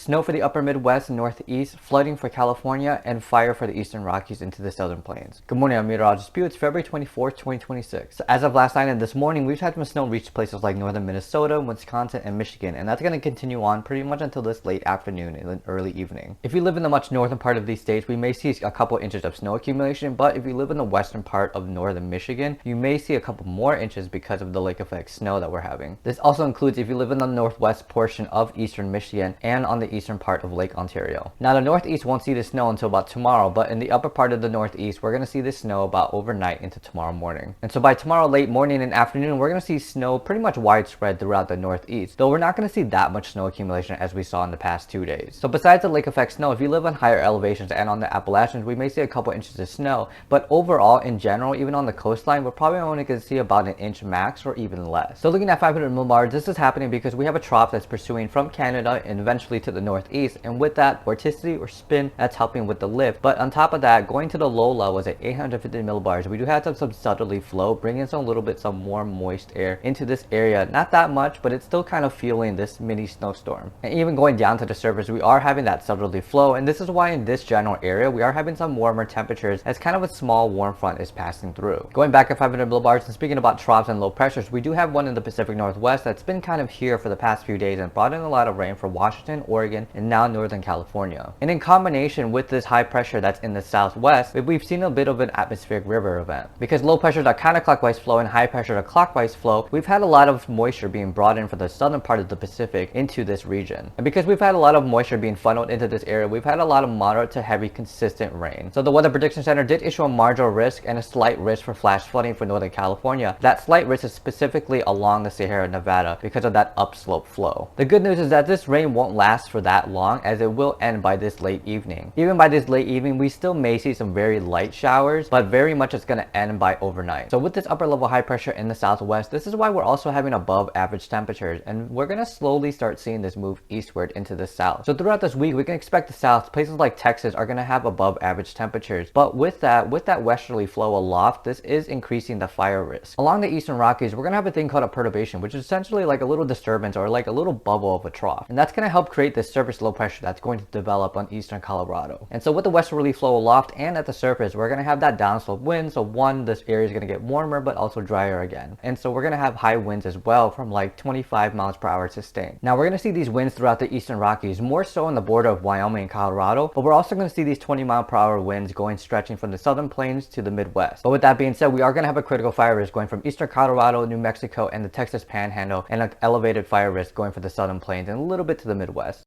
snow for the upper Midwest and Northeast, flooding for California, and fire for the Eastern Rockies into the Southern Plains. Good morning, I'm meteorologist Pew. It's February 24th, 2026. So as of last night and this morning, we've had some snow reach places like northern Minnesota, Wisconsin, and Michigan, and that's going to continue on pretty much until this late afternoon and early evening. If you live in the much northern part of these states, we may see a couple inches of snow accumulation, but if you live in the western part of northern Michigan, you may see a couple more inches because of the lake effect snow that we're having. This also includes if you live in the northwest portion of eastern Michigan and on the eastern part of Lake Ontario. Now the northeast won't see the snow until about tomorrow, but in the upper part of the northeast, we're going to see the snow about overnight into tomorrow morning. And so by tomorrow late morning and afternoon, we're going to see snow pretty much widespread throughout the northeast, though we're not going to see that much snow accumulation as we saw in the past 2 days. So besides the lake effect snow, if you live on higher elevations and on the Appalachians, we may see a couple inches of snow, but overall in general, even on the coastline, we're probably only going to see about an inch max or even less. So looking at 500 millibars, this is happening because we have a trough that's pursuing from Canada and eventually to the northeast, and with that vorticity or spin, that's helping with the lift. But on top of that, going to the low levels at 850 millibars, we do have some southerly flow, bringing some warm moist air into this area. Not that much, but it's still kind of feeling this mini snowstorm. And even going down to the surface, we are having that southerly flow, and this is why in this general area we are having some warmer temperatures as kind of a small warm front is passing through. Going back at 500 millibars and speaking about troughs and low pressures, we do have one in the Pacific Northwest that's been kind of here for the past few days and brought in a lot of rain for Washington, Oregon, and now Northern California. And in combination with this high pressure that's in the southwest, we've seen a bit of an atmospheric river event. Because low pressures are counterclockwise flow and high pressure are clockwise flow, we've had a lot of moisture being brought in from the southern part of the Pacific into this region. And because we've had a lot of moisture being funneled into this area, we've had a lot of moderate to heavy consistent rain. So the Weather Prediction Center did issue a marginal risk and a slight risk for flash flooding for Northern California. That slight risk is specifically along the Sierra Nevada because of that upslope flow. The good news is that this rain won't last for that long, as it will end by this late evening. Even by this late evening, we still may see some very light showers, but very much it's going to end by overnight. So with this upper level high pressure in the southwest, this is why we're also having above average temperatures, and we're going to slowly start seeing this move eastward into the south. So throughout this week, we can expect the south, places like Texas, are going to have above average temperatures. But with that westerly flow aloft, this is increasing the fire risk. Along the Eastern Rockies, we're going to have a thing called a perturbation, which is essentially like a little disturbance or like a little bubble of a trough. And that's going to help create this surface low pressure that's going to develop on eastern Colorado. And so with the westerly flow aloft and at the surface, we're going to have that downslope wind. So one, this area is going to get warmer, but also drier again. And so we're going to have high winds as well from like 25 miles per hour sustained. Now we're going to see these winds throughout the Eastern Rockies, more so on the border of Wyoming and Colorado, but we're also going to see these 20-mile-per-hour winds stretching from the southern plains to the Midwest. But with that being said, we are going to have a critical fire risk going from eastern Colorado, New Mexico, and the Texas Panhandle, and an elevated fire risk going for the southern plains and a little bit to the Midwest.